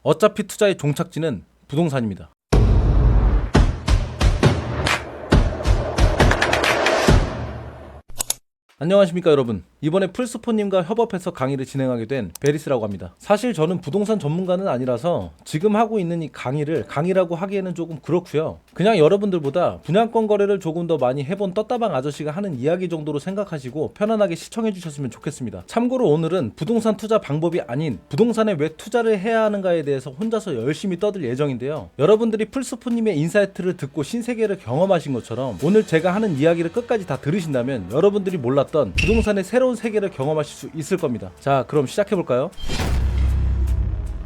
어차피 투자의 종착지는 부동산입니다. 안녕하십니까 여러분. 이번에 플스포님과 협업해서 강의를 진행하게 된 베리스라고 합니다. 사실 저는 부동산 전문가는 아니라서 지금 하고 있는 이 강의를 강의라고 하기에는 조금 그렇고요. 그냥 여러분들보다 분양권 거래를 조금 더 많이 해본 떴다방 아저씨가 하는 이야기 정도로 생각하시고 편안하게 시청해 주셨으면 좋겠습니다. 참고로 오늘은 부동산 투자 방법이 아닌 부동산에 왜 투자를 해야 하는가에 대해서 혼자서 열심히 떠들 예정인데요. 여러분들이 플스포님의 인사이트를 듣고 신세계를 경험하신 것처럼 오늘 제가 하는 이야기를 끝까지 다 들으신다면 여러분들이 몰랐던 부동산의 새로운 세계를 경험하실 수 있을 겁니다. 자, 그럼 시작해볼까요?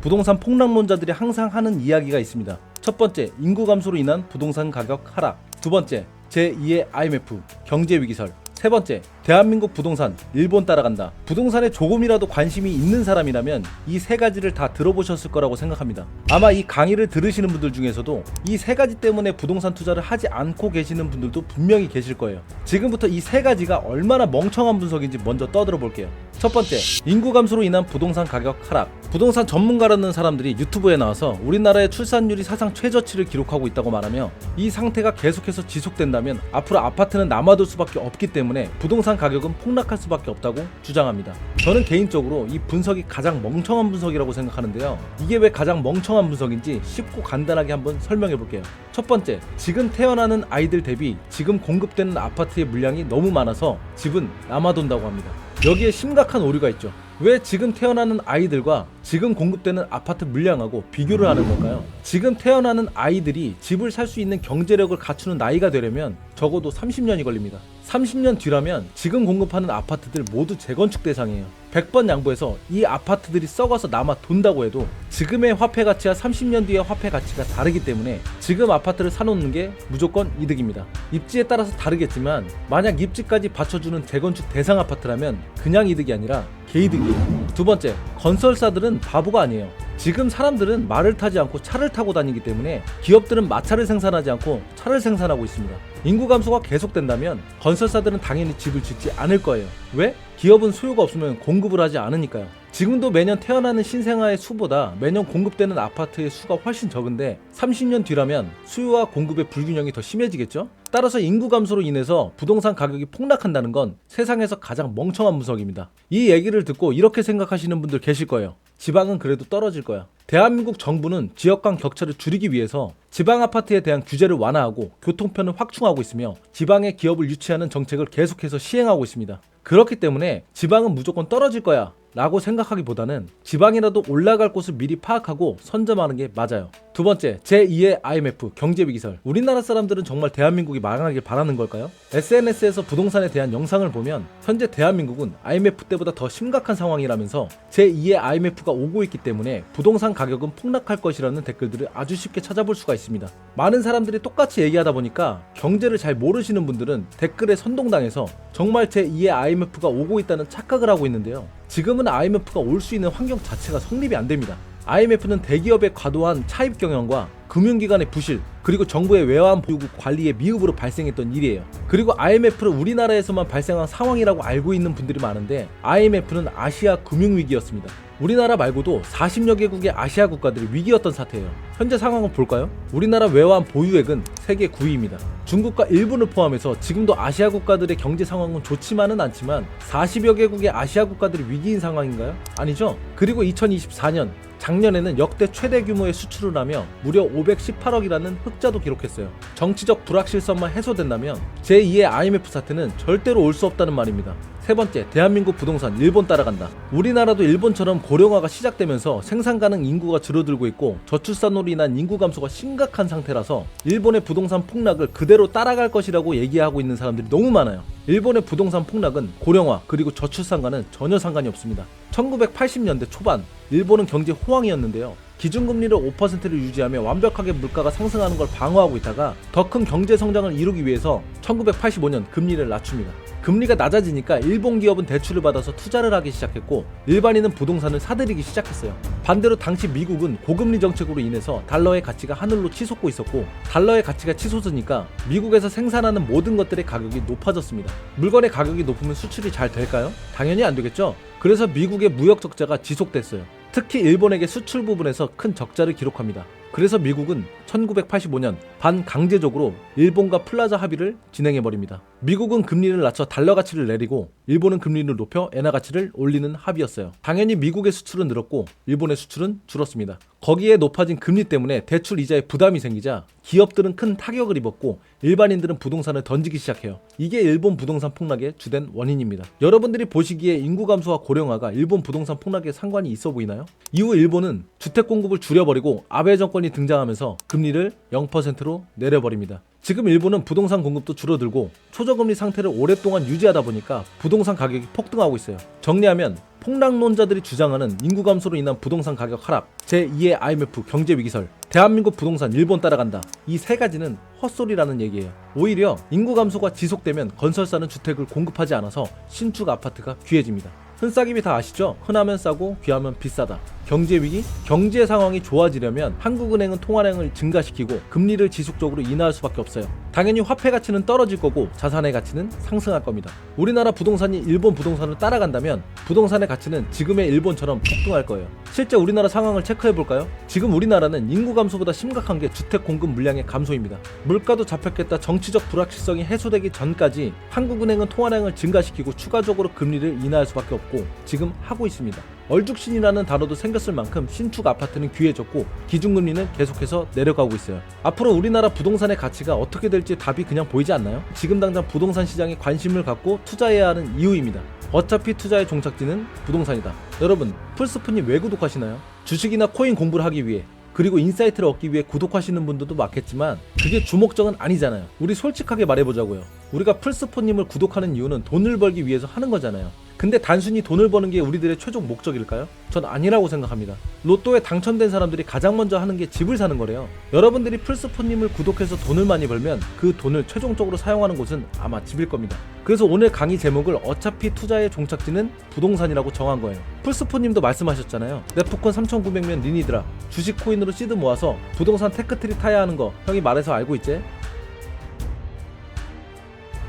부동산 폭락론자들이 항상 하는 이야기가 있습니다. 첫 번째, 인구 감소로 인한 부동산 가격 하락. 두 번째, 제2의 IMF, 경제위기설. 세 번째, 대한민국 부동산 일본 따라간다. 부동산에 조금이라도 관심이 있는 사람이라면 이 세 가지를 다 들어보셨을 거라고 생각합니다. 아마 이 강의를 들으시는 분들 중에서도 이 세 가지 때문에 부동산 투자를 하지 않고 계시는 분들도 분명히 계실 거예요. 지금부터 이 세 가지가 얼마나 멍청한 분석인지 먼저 떠들어 볼게요. 첫 번째, 인구 감소로 인한 부동산 가격 하락. 부동산 전문가라는 사람들이 유튜브에 나와서 우리나라의 출산율이 사상 최저치를 기록하고 있다고 말하며 이 상태가 계속해서 지속된다면 앞으로 아파트는 남아돌 수밖에 없기 때문에 부동산 가격은 폭락할 수밖에 없다고 주장합니다. 저는 개인적으로 이 분석이 가장 멍청한 분석이라고 생각하는데요. 이게 왜 가장 멍청한 분석인지 쉽고 간단하게 한번 설명해 볼게요. 첫 번째, 지금 태어나는 아이들 대비 지금 공급되는 아파트의 물량이 너무 많아서 집은 남아돈다고 합니다. 여기에 심각한 오류가 있죠. 왜 지금 태어나는 아이들과 지금 공급되는 아파트 물량하고 비교를 하는 걸까요? 지금 태어나는 아이들이 집을 살 수 있는 경제력을 갖추는 나이가 되려면 적어도 30년이 걸립니다. 30년 뒤라면 지금 공급하는 아파트들 모두 재건축 대상이에요. 100번 양보해서 이 아파트들이 썩어서 남아 돈다고 해도 지금의 화폐 가치와 30년 뒤의 화폐 가치가 다르기 때문에 지금 아파트를 사놓는 게 무조건 이득입니다. 입지에 따라서 다르겠지만 만약 입지까지 받쳐주는 재건축 대상 아파트라면 그냥 이득이 아니라 개이득이에요. 두 번째, 건설사들은 바보가 아니에요. 지금 사람들은 말을 타지 않고 차를 타고 다니기 때문에 기업들은 마차를 생산하지 않고 차를 생산하고 있습니다. 인구 감소가 계속된다면 건설사들은 당연히 집을 짓지 않을 거예요. 왜? 기업은 수요가 없으면 공급을 하지 않으니까요. 지금도 매년 태어나는 신생아의 수보다 매년 공급되는 아파트의 수가 훨씬 적은데 30년 뒤라면 수요와 공급의 불균형이 더 심해지겠죠? 따라서 인구 감소로 인해서 부동산 가격이 폭락한다는 건 세상에서 가장 멍청한 분석입니다. 이 얘기를 듣고 이렇게 생각하시는 분들 계실 거예요. 지방은 그래도 떨어질 거야. 대한민국 정부는 지역 간 격차를 줄이기 위해서 지방 아파트에 대한 규제를 완화하고 교통편을 확충하고 있으며 지방의 기업을 유치하는 정책을 계속해서 시행하고 있습니다. 그렇기 때문에 지방은 무조건 떨어질 거야 라고 생각하기보다는 지방이라도 올라갈 곳을 미리 파악하고 선점하는 게 맞아요. 두 번째, 제2의 IMF, 경제위기설. 우리나라 사람들은 정말 대한민국이 망하길 바라는 걸까요? SNS에서 부동산에 대한 영상을 보면 현재 대한민국은 IMF 때보다 더 심각한 상황이라면서 제2의 IMF가 오고 있기 때문에 부동산 가격은 폭락할 것이라는 댓글들을 아주 쉽게 찾아볼 수가 있습니다. 많은 사람들이 똑같이 얘기하다 보니까 경제를 잘 모르시는 분들은 댓글에 선동당해서 정말 제2의 IMF가 오고 있다는 착각을 하고 있는데요. 지금은 IMF가 올 수 있는 환경 자체가 성립이 안 됩니다. IMF는 대기업의 과도한 차입 경영과 금융기관의 부실, 그리고 정부의 외환 보유국 관리의 미흡으로 발생했던 일이에요. 그리고 IMF를 우리나라에서만 발생한 상황이라고 알고 있는 분들이 많은데 IMF는 아시아 금융위기였습니다. 우리나라 말고도 40여 개국의 아시아 국가들이 위기였던 사태예요. 현재 상황을 볼까요? 우리나라 외환 보유액은 세계 9위입니다. 중국과 일본을 포함해서 지금도 아시아 국가들의 경제 상황은 좋지만은 않지만 40여 개국의 아시아 국가들이 위기인 상황인가요? 아니죠. 그리고 2024년 작년에는 역대 최대 규모의 수출을 하며 무려 518억이라는 흑자도 기록했어요. 정치적 불확실성만 해소된다면 제2의 IMF 사태는 절대로 올 수 없다는 말입니다. 세 번째, 대한민국 부동산 일본 따라간다. 우리나라도 일본처럼 고령화가 시작되면서 생산 가능 인구가 줄어들고 있고 저출산으로 인한 인구 감소가 심각한 상태라서 일본의 부동산 폭락을 그대로 따라갈 것이라고 얘기하고 있는 사람들이 너무 많아요. 일본의 부동산 폭락은 고령화 그리고 저출산과는 전혀 상관이 없습니다. 1980년대 초반 일본은 경제 호황이었는데요. 기준금리를 5%를 유지하며 완벽하게 물가가 상승하는 걸 방어하고 있다가 더 큰 경제 성장을 이루기 위해서 1985년 금리를 낮춥니다. 금리가 낮아지니까 일본 기업은 대출을 받아서 투자를 하기 시작했고 일반인은 부동산을 사들이기 시작했어요. 반대로 당시 미국은 고금리 정책으로 인해서 달러의 가치가 하늘로 치솟고 있었고 달러의 가치가 치솟으니까 미국에서 생산하는 모든 것들의 가격이 높아졌습니다. 물건의 가격이 높으면 수출이 잘 될까요? 당연히 안 되겠죠. 그래서 미국의 무역 적자가 지속됐어요. 특히 일본에게 수출 부분에서 큰 적자를 기록합니다. 그래서 미국은 1985년 반강제적으로 일본과 플라자 합의를 진행해버립니다. 미국은 금리를 낮춰 달러 가치를 내리고 일본은 금리를 높여 엔화 가치를 올리는 합의였어요. 당연히 미국의 수출은 늘었고 일본의 수출은 줄었습니다. 거기에 높아진 금리 때문에 대출 이자에 부담이 생기자 기업들은 큰 타격을 입었고 일반인들은 부동산을 던지기 시작해요. 이게 일본 부동산 폭락의 주된 원인입니다. 여러분들이 보시기에 인구 감소와 고령화가 일본 부동산 폭락에 상관이 있어 보이나요? 이후 일본은 주택 공급을 줄여버리고 아베 정권이 등장하면서 금리를 0%로 내려버립니다. 지금 일본은 부동산 공급도 줄어들고 초저금리 상태를 오랫동안 유지하다 보니까 부동산 가격이 폭등하고 있어요. 정리하면 폭락론자들이 주장하는 인구 감소로 인한 부동산 가격 하락, 제2의 IMF 경제 위기설, 대한민국 부동산 일본 따라간다. 이 세 가지는 헛소리라는 얘기예요. 오히려 인구 감소가 지속되면 건설사는 주택을 공급하지 않아서 신축 아파트가 귀해집니다. 흔싸김이 다 아시죠? 흔하면 싸고 귀하면 비싸다. 경제 위기? 경제 상황이 좋아지려면 한국은행은 통화량을 증가시키고 금리를 지속적으로 인하할 수밖에 없어요. 당연히 화폐 가치는 떨어질 거고 자산의 가치는 상승할 겁니다. 우리나라 부동산이 일본 부동산을 따라간다면 부동산의 가치는 지금의 일본처럼 폭등할 거예요. 실제 우리나라 상황을 체크해볼까요? 지금 우리나라는 인구 감소보다 심각한 게 주택 공급 물량의 감소입니다. 물가도 잡혔겠다 정치적 불확실성이 해소되기 전까지 한국은행은 통화량을 증가시키고 추가적으로 금리를 인하할 수밖에 없고 지금 하고 있습니다. 얼죽신이라는 단어도 생겼을 만큼 신축 아파트는 귀해졌고 기준금리는 계속해서 내려가고 있어요. 앞으로 우리나라 부동산의 가치가 어떻게 될지 답이 그냥 보이지 않나요? 지금 당장 부동산 시장에 관심을 갖고 투자해야 하는 이유입니다. 어차피 투자의 종착지는 부동산이다. 여러분, 풀스푼님 왜 구독하시나요? 주식이나 코인 공부를 하기 위해, 그리고 인사이트를 얻기 위해 구독하시는 분들도 많겠지만 그게 주 목적은 아니잖아요. 우리 솔직하게 말해보자고요. 우리가 풀스푼님을 구독하는 이유는 돈을 벌기 위해서 하는 거잖아요. 근데 단순히 돈을 버는 게 우리들의 최종 목적일까요? 전 아니라고 생각합니다. 로또에 당첨된 사람들이 가장 먼저 하는 게 집을 사는 거래요. 여러분들이 풀스푼님을 구독해서 돈을 많이 벌면 그 돈을 최종적으로 사용하는 곳은 아마 집일 겁니다. 그래서 오늘 강의 제목을 어차피 투자의 종착지는 부동산이라고 정한 거예요. 풀스푼님도 말씀하셨잖아요. 네프콘 3,900면 니니드라 주식 코인으로 시드 모아서 부동산 테크트리 타야 하는 거 형이 말해서 알고 있지?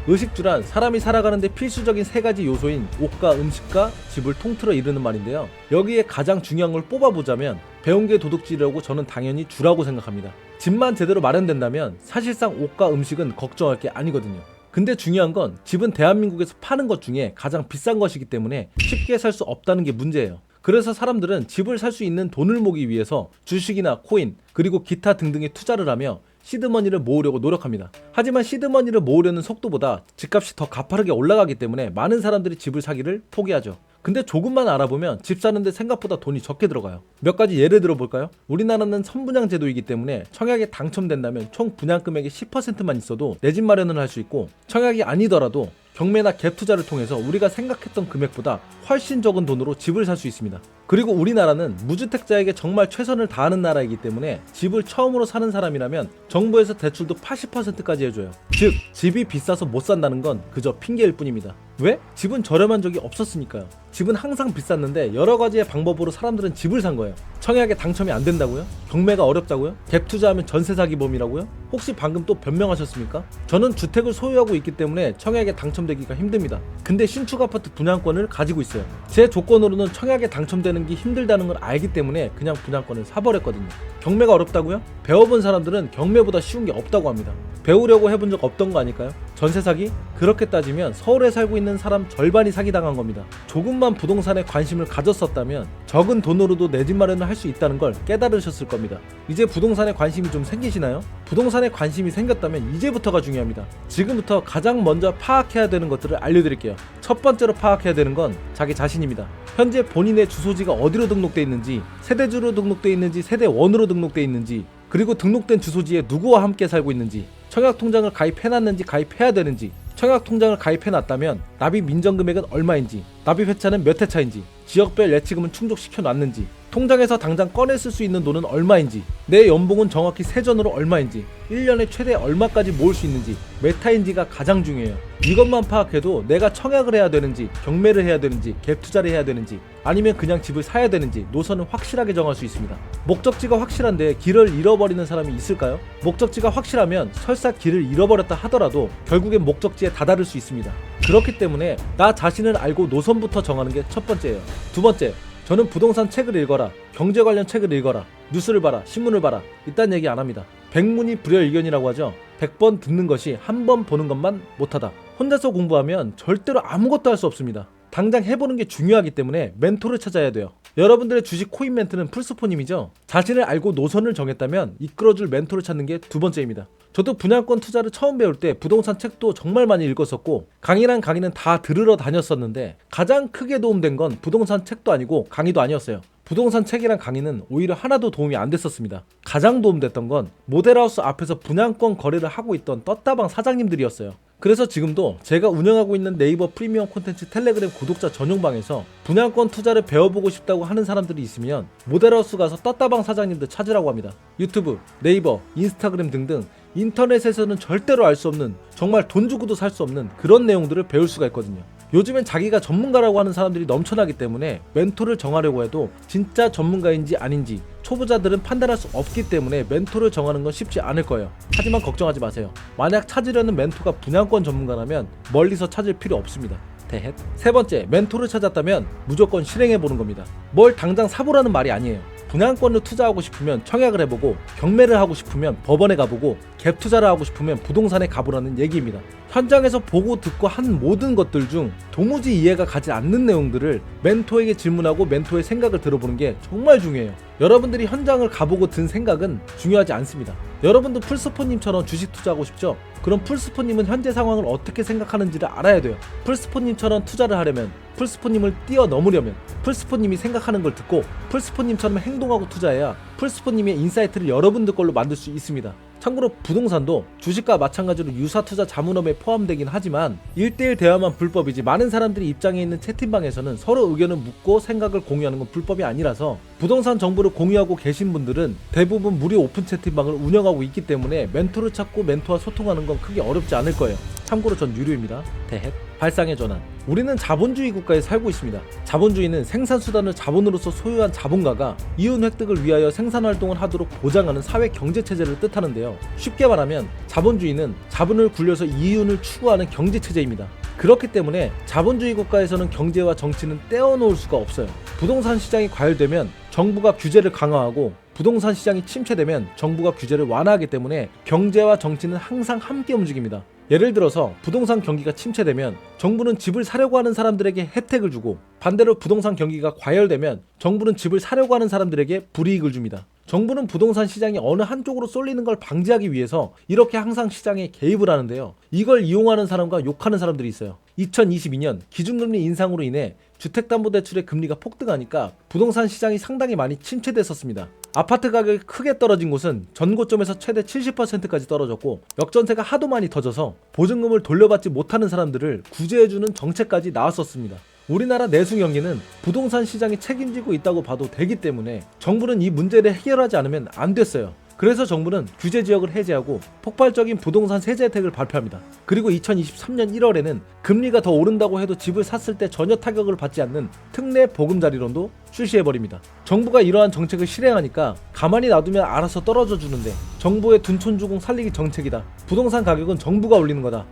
의식주란 사람이 살아가는데 필수적인 세 가지 요소인 옷과 음식과 집을 통틀어 이루는 말인데요. 여기에 가장 중요한 걸 뽑아보자면 배운 게 도둑질이라고 저는 당연히 주라고 생각합니다. 집만 제대로 마련된다면 사실상 옷과 음식은 걱정할 게 아니거든요. 근데 중요한 건 집은 대한민국에서 파는 것 중에 가장 비싼 것이기 때문에 쉽게 살 수 없다는 게 문제예요. 그래서 사람들은 집을 살 수 있는 돈을 모으기 위해서 주식이나 코인 그리고 기타 등등에 투자를 하며 시드머니를 모으려고 노력합니다. 하지만 시드머니를 모으려는 속도보다 집값이 더 가파르게 올라가기 때문에 많은 사람들이 집을 사기를 포기하죠. 근데 조금만 알아보면 집 사는데 생각보다 돈이 적게 들어가요. 몇 가지 예를 들어볼까요? 우리나라는 선분양 제도이기 때문에 청약에 당첨된다면 총 분양금액의 10%만 있어도 내 집 마련을 할 수 있고, 청약이 아니더라도 경매나 갭 투자를 통해서 우리가 생각했던 금액보다 훨씬 적은 돈으로 집을 살 수 있습니다. 그리고 우리나라는 무주택자에게 정말 최선을 다하는 나라이기 때문에 집을 처음으로 사는 사람이라면 정부에서 대출도 80%까지 해줘요. 즉, 집이 비싸서 못 산다는 건 그저 핑계일 뿐입니다. 왜? 집은 저렴한 적이 없었으니까요. 집은 항상 비쌌는데 여러 가지의 방법으로 사람들은 집을 산 거예요. 청약에 당첨이 안 된다고요? 경매가 어렵다고요? 갭 투자하면 전세 사기범이라고요? 혹시 방금 또 변명하셨습니까? 저는 주택을 소유하고 있기 때문에 청약에 당첨되기가 힘듭니다. 근데 신축 아파트 분양권을 가지고 있어요. 제 조건으로는 청약에 당첨되는 게 힘들다는 걸 알기 때문에 그냥 분양권을 사버렸거든요. 경매가 어렵다고요? 배워본 사람들은 경매보다 쉬운 게 없다고 합니다. 배우려고 해본 적 없던 거 아닐까요? 전세 사기? 그렇게 따지면 서울에 살고 있는 사람 절반이 사기당한 겁니다. 조금만 부동산에 관심을 가졌었다면 적은 돈으로도 내 집 마련을 할 수 있다는 걸 깨달으셨을 겁니다. 이제 부동산에 관심이 좀 생기시나요? 부동산에 관심이 생겼다면 이제부터가 중요합니다. 지금부터 가장 먼저 파악해야 되는 것들을 알려드릴게요. 첫 번째로 파악해야 되는 건 자기 자신입니다. 현재 본인의 주소지가 어디로 등록되어 있는지, 세대주로 등록되어 있는지, 세대원으로 등록되어 있는지, 그리고 등록된 주소지에 누구와 함께 살고 있는지, 청약통장을 가입해놨는지 가입해야 되는지, 청약통장을 가입해놨다면 납입 민정금액은 얼마인지, 납입 회차는 몇 회차인지, 지역별 예치금은 충족시켜놨는지, 통장에서 당장 꺼내 쓸 수 있는 돈은 얼마인지, 내 연봉은 정확히 세전으로 얼마인지, 1년에 최대 얼마까지 모을 수 있는지, 몇 타인지가 가장 중요해요. 이것만 파악해도 내가 청약을 해야 되는지, 경매를 해야 되는지, 갭 투자를 해야 되는지, 아니면 그냥 집을 사야 되는지 노선을 확실하게 정할 수 있습니다. 목적지가 확실한데 길을 잃어버리는 사람이 있을까요? 목적지가 확실하면 설사 길을 잃어버렸다 하더라도 결국엔 목적지에 다다를 수 있습니다. 그렇기 때문에 나 자신을 알고 노선부터 정하는 게 첫 번째예요. 두 번째, 저는 부동산 책을 읽어라, 경제 관련 책을 읽어라, 뉴스를 봐라, 신문을 봐라 이딴 얘기 안 합니다. 백문이 불여일견이라고 하죠. 100번 듣는 것이 한 번 보는 것만 못하다. 혼자서 공부하면 절대로 아무것도 할 수 없습니다. 당장 해보는 게 중요하기 때문에 멘토를 찾아야 돼요. 여러분들의 주식 코인 멘트는 풀스포님이죠. 자신을 알고 노선을 정했다면 이끌어줄 멘토를 찾는 게 두 번째입니다. 저도 분양권 투자를 처음 배울 때 부동산 책도 정말 많이 읽었었고 강의랑 강의는 다 들으러 다녔었는데 가장 크게 도움된 건 부동산 책도 아니고 강의도 아니었어요. 부동산 책이랑 강의는 오히려 하나도 도움이 안 됐었습니다. 가장 도움됐던 건 모델하우스 앞에서 분양권 거래를 하고 있던 떴다방 사장님들이었어요. 그래서 지금도 제가 운영하고 있는 네이버 프리미엄 콘텐츠 텔레그램 구독자 전용방에서 분양권 투자를 배워보고 싶다고 하는 사람들이 있으면 모델하우스 가서 떴다방 사장님들 찾으라고 합니다. 유튜브, 네이버, 인스타그램 등등 인터넷에서는 절대로 알 수 없는, 정말 돈 주고도 살 수 없는 그런 내용들을 배울 수가 있거든요. 요즘엔 자기가 전문가라고 하는 사람들이 넘쳐나기 때문에 멘토를 정하려고 해도 진짜 전문가인지 아닌지 초보자들은 판단할 수 없기 때문에 멘토를 정하는 건 쉽지 않을 거예요. 하지만 걱정하지 마세요. 만약 찾으려는 멘토가 분양권 전문가라면 멀리서 찾을 필요 없습니다. 대헷. 세 번째, 멘토를 찾았다면 무조건 실행해보는 겁니다. 뭘 당장 사보라는 말이 아니에요. 분양권을 투자하고 싶으면 청약을 해보고, 경매를 하고 싶으면 법원에 가보고, 갭 투자를 하고 싶으면 부동산에 가보라는 얘기입니다. 현장에서 보고 듣고 한 모든 것들 중 도무지 이해가 가지 않는 내용들을 멘토에게 질문하고 멘토의 생각을 들어보는 게 정말 중요해요. 여러분들이 현장을 가보고 든 생각은 중요하지 않습니다. 여러분도 풀스포님처럼 주식 투자하고 싶죠? 그럼 풀스포님은 현재 상황을 어떻게 생각하는지를 알아야 돼요. 풀스포님처럼 투자를 하려면, 풀스포님을 뛰어넘으려면 풀스포님이 생각하는 걸 듣고 풀스포님처럼 행동하고 투자해야 풀스포님의 인사이트를 여러분들 걸로 만들 수 있습니다. 참고로 부동산도 주식과 마찬가지로 유사투자 자문업에 포함되긴 하지만 1대1 대화만 불법이지 많은 사람들이 입장해 있는 채팅방에서는 서로 의견을 묻고 생각을 공유하는 건 불법이 아니라서 부동산 정보를 공유하고 계신 분들은 대부분 무료 오픈 채팅방을 운영하고 있기 때문에 멘토를 찾고 멘토와 소통하는 건 크게 어렵지 않을 거예요. 참고로 전 유료입니다. 대헷. 발상의 전환. 우리는 자본주의 국가에 살고 있습니다. 자본주의는 생산수단을 자본으로서 소유한 자본가가 이윤 획득을 위하여 생산활동을 하도록 보장하는 사회 경제체제를 뜻하는데요. 쉽게 말하면 자본주의는 자본을 굴려서 이윤을 추구하는 경제체제입니다. 그렇기 때문에 자본주의 국가에서는 경제와 정치는 떼어놓을 수가 없어요. 부동산 시장이 과열되면 정부가 규제를 강화하고 부동산 시장이 침체되면 정부가 규제를 완화하기 때문에 경제와 정치는 항상 함께 움직입니다. 예를 들어서 부동산 경기가 침체되면 정부는 집을 사려고 하는 사람들에게 혜택을 주고 반대로 부동산 경기가 과열되면 정부는 집을 사려고 하는 사람들에게 불이익을 줍니다. 정부는 부동산 시장이 어느 한쪽으로 쏠리는 걸 방지하기 위해서 이렇게 항상 시장에 개입을 하는데요. 이걸 이용하는 사람과 욕하는 사람들이 있어요. 2022년 기준금리 인상으로 인해 주택담보대출의 금리가 폭등하니까 부동산 시장이 상당히 많이 침체됐었습니다. 아파트 가격이 크게 떨어진 곳은 전고점에서 최대 70%까지 떨어졌고 역전세가 하도 많이 터져서 보증금을 돌려받지 못하는 사람들을 구제해주는 정책까지 나왔었습니다. 우리나라 내수 경기는 부동산 시장이 책임지고 있다고 봐도 되기 때문에 정부는 이 문제를 해결하지 않으면 안 됐어요. 그래서 정부는 규제 지역을 해제하고 폭발적인 부동산 세제 혜택을 발표합니다. 그리고 2023년 1월에는 금리가 더 오른다고 해도 집을 샀을 때 전혀 타격을 받지 않는 특례 보금자리론도 출시해버립니다. 정부가 이러한 정책을 실행하니까 가만히 놔두면 알아서 떨어져 주는데 정부의 둔촌주공 살리기 정책이다. 부동산 가격은 정부가 올리는 거다.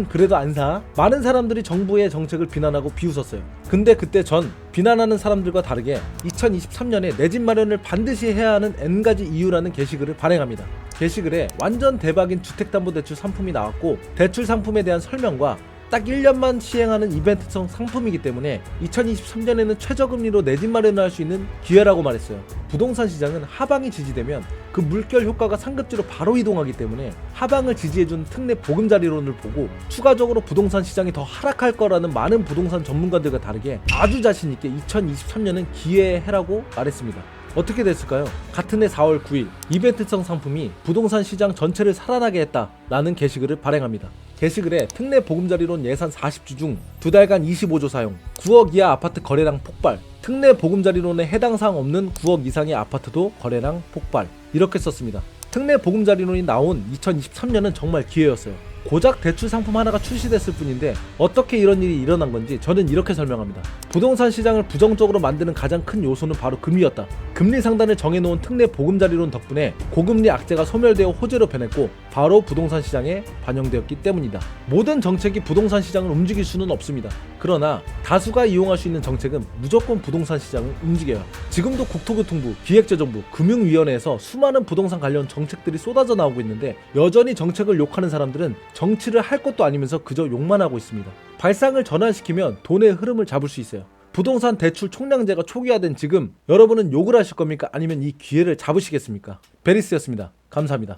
그래도 안 사. 많은 사람들이 정부의 정책을 비난하고 비웃었어요. 근데 그때 전 비난하는 사람들과 다르게 2023년에 내 집 마련을 반드시 해야 하는 N가지 이유라는 게시글을 발행합니다. 게시글에 완전 대박인 주택담보대출 상품이 나왔고 대출 상품에 대한 설명과 딱 1년만 시행하는 이벤트성 상품이기 때문에 2023년에는 최저금리로 내 집 마련을 할 수 있는 기회라고 말했어요. 부동산 시장은 하방이 지지되면 그 물결 효과가 상급지로 바로 이동하기 때문에 하방을 지지해준 특례 보금자리론을 보고 추가적으로 부동산 시장이 더 하락할 거라는 많은 부동산 전문가들과 다르게 아주 자신있게 2023년은 기회의 해라고 말했습니다. 어떻게 됐을까요? 같은 해 4월 9일 이벤트성 상품이 부동산 시장 전체를 살아나게 했다라는 게시글을 발행합니다. 게시글에 특례 보금자리론 예산 40주 중 2달간 25조 사용, 9억 이하 아파트 거래량 폭발, 특례 보금자리론에 해당 사항 없는 9억 이상의 아파트도 거래량 폭발, 이렇게 썼습니다. 특례 보금자리론이 나온 2023년은 정말 기회였어요. 고작 대출 상품 하나가 출시됐을 뿐인데 어떻게 이런 일이 일어난 건지 저는 이렇게 설명합니다. 부동산 시장을 부정적으로 만드는 가장 큰 요소는 바로 금리였다. 금리 상단을 정해놓은 특례 보금자리론 덕분에 고금리 악재가 소멸되어 호재로 변했고 바로 부동산 시장에 반영되었기 때문이다. 모든 정책이 부동산 시장을 움직일 수는 없습니다. 그러나 다수가 이용할 수 있는 정책은 무조건 부동산 시장을 움직여요. 지금도 국토교통부, 기획재정부, 금융위원회에서 수많은 부동산 관련 정책들이 쏟아져 나오고 있는데 여전히 정책을 욕하는 사람들은 정치를 할 것도 아니면서 그저 욕만 하고 있습니다. 발상을 전환시키면 돈의 흐름을 잡을 수 있어요. 부동산 대출 총량제가 초기화된 지금 여러분은 욕을 하실 겁니까? 아니면 이 기회를 잡으시겠습니까? 베리스였습니다. 감사합니다.